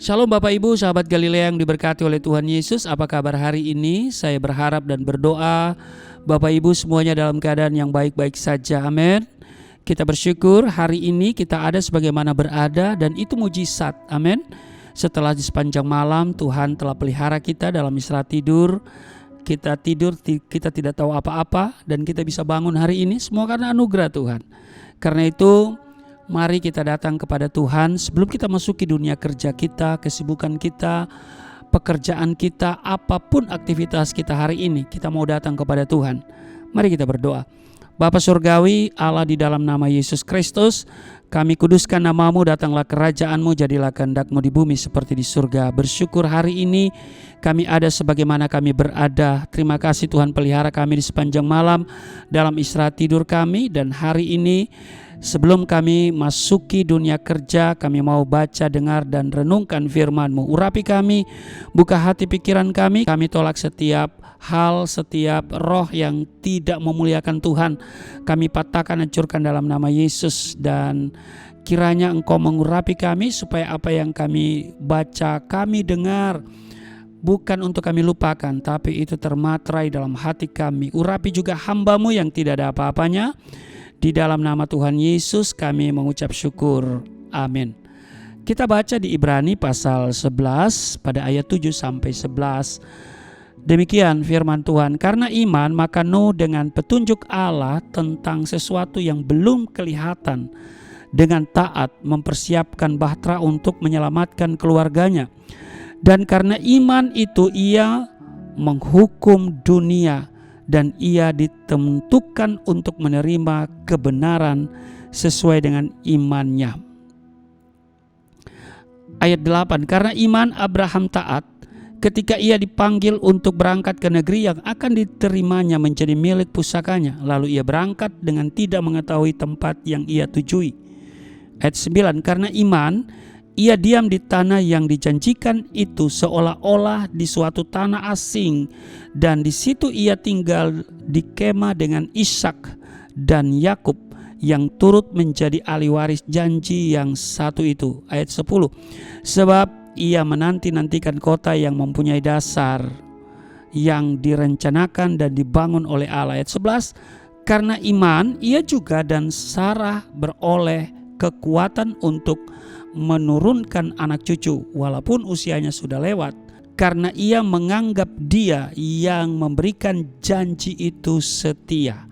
Shalom Bapak Ibu, sahabat Galilea yang diberkati oleh Tuhan Yesus. Apa kabar hari ini? Saya berharap dan berdoa Bapak Ibu semuanya dalam keadaan yang baik-baik saja. Amin. Kita bersyukur hari ini kita ada sebagaimana berada, dan itu mujizat. Amin. Setelah di sepanjang malam Tuhan telah pelihara kita dalam istirahat tidur. Kita tidur, kita tidak tahu apa-apa, dan kita bisa bangun hari ini semua karena anugerah Tuhan. Karena itu mari kita datang kepada Tuhan sebelum kita masuki dunia kerja kita, kesibukan kita, pekerjaan kita, apapun aktivitas kita hari ini. Kita mau datang kepada Tuhan. Mari kita berdoa. Bapa Surgawi, Allah, di dalam nama Yesus Kristus, kami kuduskan namamu, datanglah kerajaanmu, jadilah kehendak-mu di bumi seperti di surga. Bersyukur hari ini kami ada sebagaimana kami berada. Terima kasih Tuhan pelihara kami di sepanjang malam dalam istirahat tidur kami. Dan hari ini sebelum kami masuki dunia kerja, kami mau baca, dengar, dan renungkan firman-Mu. Urapi kami, buka hati pikiran kami tolak setiap hal, setiap roh yang tidak memuliakan Tuhan. Kami patahkan, hancurkan dalam nama Yesus. Dan kiranya Engkau mengurapi kami supaya apa yang kami baca, kami dengar, bukan untuk kami lupakan, tapi itu termaterai dalam hati kami. Urapi juga hamba-Mu yang tidak ada apa-apanya. Di dalam nama Tuhan Yesus kami mengucap syukur. Amin. Kita baca di Ibrani pasal 11 pada ayat 7 sampai 11. Demikian firman Tuhan. Karena iman maka Nuh dengan petunjuk Allah tentang sesuatu yang belum kelihatan, dengan taat mempersiapkan bahtera untuk menyelamatkan keluarganya. Dan karena iman itu ia menghukum dunia, dan ia ditentukan untuk menerima kebenaran sesuai dengan imannya. Ayat 8, karena iman Abraham taat ketika ia dipanggil untuk berangkat ke negeri yang akan diterimanya menjadi milik pusakanya. Lalu ia berangkat dengan tidak mengetahui tempat yang ia tujui. Ayat 9, karena iman ia diam di tanah yang dijanjikan itu, seolah-olah di suatu tanah asing, dan di situ ia tinggal di kemah dengan Ishak dan Yakub yang turut menjadi ahli waris janji yang satu itu. Ayat 10, sebab ia menanti-nantikan kota yang mempunyai dasar, yang direncanakan dan dibangun oleh Allah. Ayat 11, karena iman ia juga dan Sarah beroleh kekuatan untuk menurunkan anak cucu walaupun usianya sudah lewat, karena ia menganggap Dia yang memberikan janji itu setia.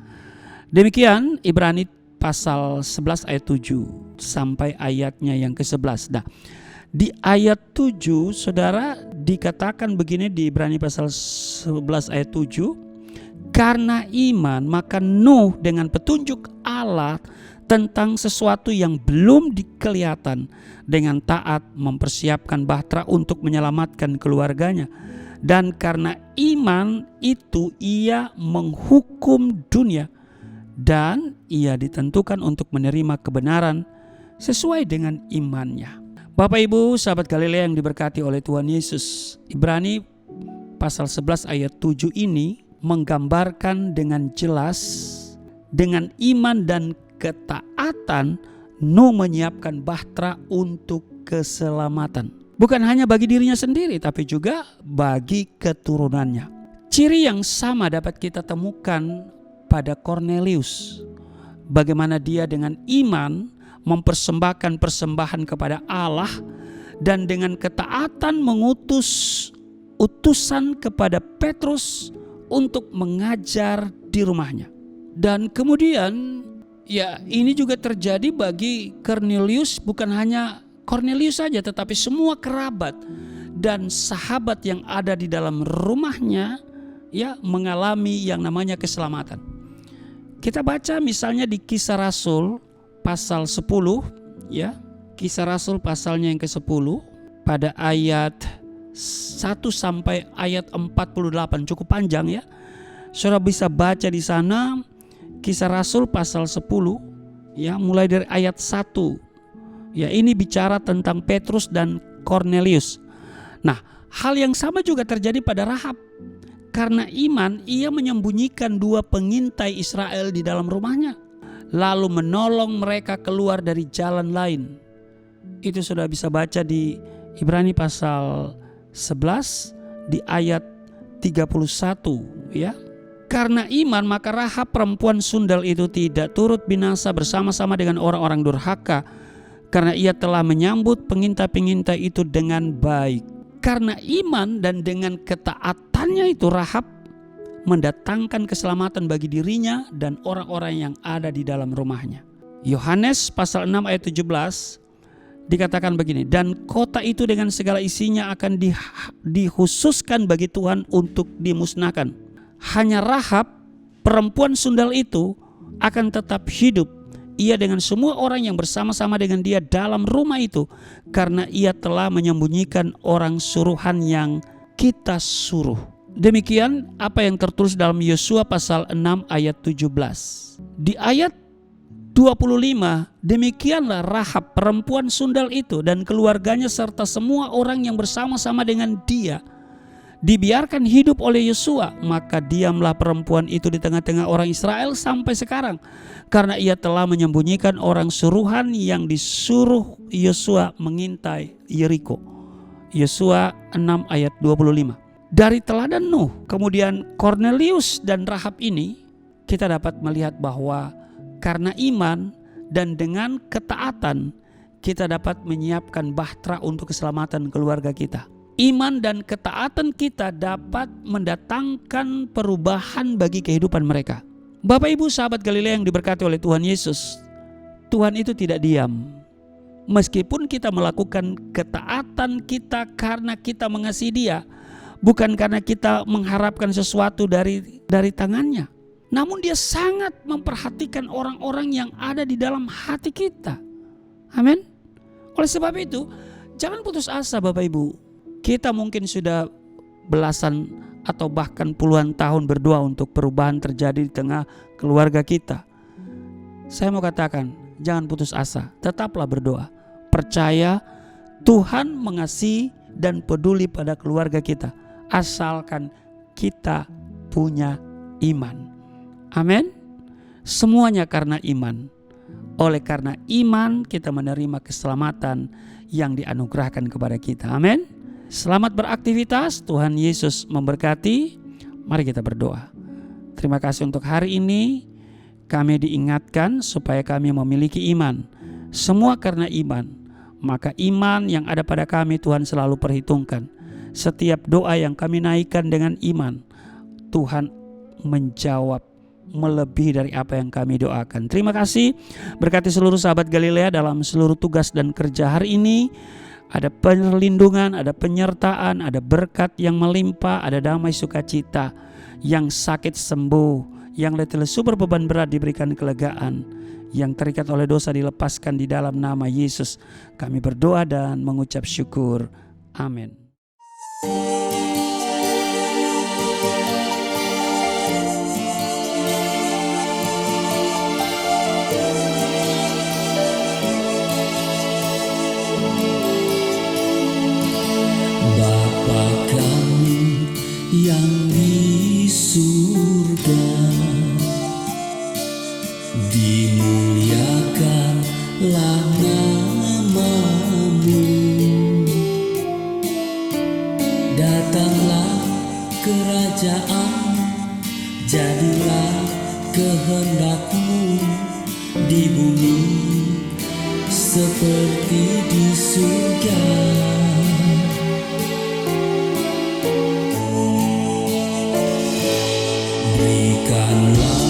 Demikian Ibrani pasal 11 ayat 7 sampai ayatnya yang ke-11. Nah, di ayat 7 saudara dikatakan begini di Ibrani pasal 11 ayat 7, karena iman maka Nuh dengan petunjuk Allah tentang sesuatu yang belum dikelihatan, dengan taat mempersiapkan bahtera untuk menyelamatkan keluarganya. Dan karena iman itu ia menghukum dunia, dan ia ditentukan untuk menerima kebenaran sesuai dengan imannya. Bapak Ibu sahabat Galilea yang diberkati oleh Tuhan Yesus, Ibrani pasal 11 ayat 7 ini menggambarkan dengan jelas, dengan iman dan ketaatan Nuh menyiapkan bahtera untuk keselamatan. Bukan hanya bagi dirinya sendiri, tapi juga bagi keturunannya. Ciri yang sama dapat kita temukan pada Kornelius. Bagaimana dia dengan iman mempersembahkan persembahan kepada Allah, dan dengan ketaatan mengutus utusan kepada Petrus untuk mengajar di rumahnya. Dan kemudian ini juga terjadi bagi Kornelius. Bukan hanya Kornelius saja, tetapi semua kerabat dan sahabat yang ada di dalam rumahnya mengalami yang namanya keselamatan. Kita baca misalnya di Kisah Rasul pasal 10, Kisah Rasul pasalnya yang ke-10 pada ayat 1 sampai ayat 48, cukup panjang ya. Saudara bisa baca di sana Kisah Rasul pasal 10 mulai dari ayat 1. Ini bicara tentang Petrus dan Kornelius. Nah, hal yang sama juga terjadi pada Rahab. Karena iman ia menyembunyikan 2 pengintai Israel di dalam rumahnya, lalu menolong mereka keluar dari jalan lain. Itu sudah bisa baca di Ibrani pasal 11 di ayat 31 ya. Karena iman maka Rahab perempuan sundal itu tidak turut binasa bersama-sama dengan orang-orang durhaka, karena ia telah menyambut pengintai-pengintai itu dengan baik. Karena iman dan dengan ketaatannya itu Rahab mendatangkan keselamatan bagi dirinya dan orang-orang yang ada di dalam rumahnya. Yohanes pasal 6 ayat 17 dikatakan begini, dan kota itu dengan segala isinya akan dikhususkan bagi Tuhan untuk dimusnahkan. Hanya Rahab perempuan sundal itu akan tetap hidup, ia dengan semua orang yang bersama-sama dengan dia dalam rumah itu, karena ia telah menyembunyikan orang suruhan yang kita suruh. Demikian apa yang tertulis dalam Yosua pasal 6 ayat 17. Di ayat 25, demikianlah Rahab perempuan sundal itu dan keluarganya serta semua orang yang bersama-sama dengan dia dibiarkan hidup oleh Yosua. Maka diamlah perempuan itu di tengah-tengah orang Israel sampai sekarang, karena ia telah menyembunyikan orang suruhan yang disuruh Yosua mengintai Yeriko. Yosua 6 ayat 25. Dari teladan Nuh, kemudian Kornelius dan Rahab ini, kita dapat melihat bahwa karena iman dan dengan ketaatan kita dapat menyiapkan bahtera untuk keselamatan keluarga kita. Iman dan ketaatan kita dapat mendatangkan perubahan bagi kehidupan mereka. Bapak Ibu sahabat Galilea yang diberkati oleh Tuhan Yesus, Tuhan itu tidak diam. Meskipun kita melakukan ketaatan kita karena kita mengasihi Dia, bukan karena kita mengharapkan sesuatu dari tangannya. Namun Dia sangat memperhatikan orang-orang yang ada di dalam hati kita. Amin. Oleh sebab itu, jangan putus asa Bapak Ibu. Kita mungkin sudah belasan atau bahkan puluhan tahun berdoa untuk perubahan terjadi di tengah keluarga kita. Saya mau katakan, jangan putus asa, tetaplah berdoa. Percaya Tuhan mengasihi dan peduli pada keluarga kita, asalkan kita punya iman. Amin. Semuanya karena iman. Oleh karena iman kita menerima keselamatan yang dianugerahkan kepada kita. Amin. Selamat beraktivitas, Tuhan Yesus memberkati. Mari kita berdoa. Terima kasih untuk hari ini. Kami diingatkan supaya kami memiliki iman. Semua karena iman. Maka iman yang ada pada kami Tuhan selalu perhitungkan. Setiap doa yang kami naikkan dengan iman, Tuhan menjawab melebihi dari apa yang kami doakan. Terima kasih. Berkati seluruh sahabat Galilea dalam seluruh tugas dan kerja hari ini. Ada perlindungan, ada penyertaan, ada berkat yang melimpah, ada damai sukacita. Yang sakit sembuh, yang letih lesu berbeban berat diberikan kelegaan, yang terikat oleh dosa dilepaskan di dalam nama Yesus. Kami berdoa dan mengucap syukur. Amin. Bapa kami yang di surga, dimuliakanlah nama-Mu. Datanglah kerajaan, jadilah kehendak-Mu di bumi seperti di surga. Berikanlah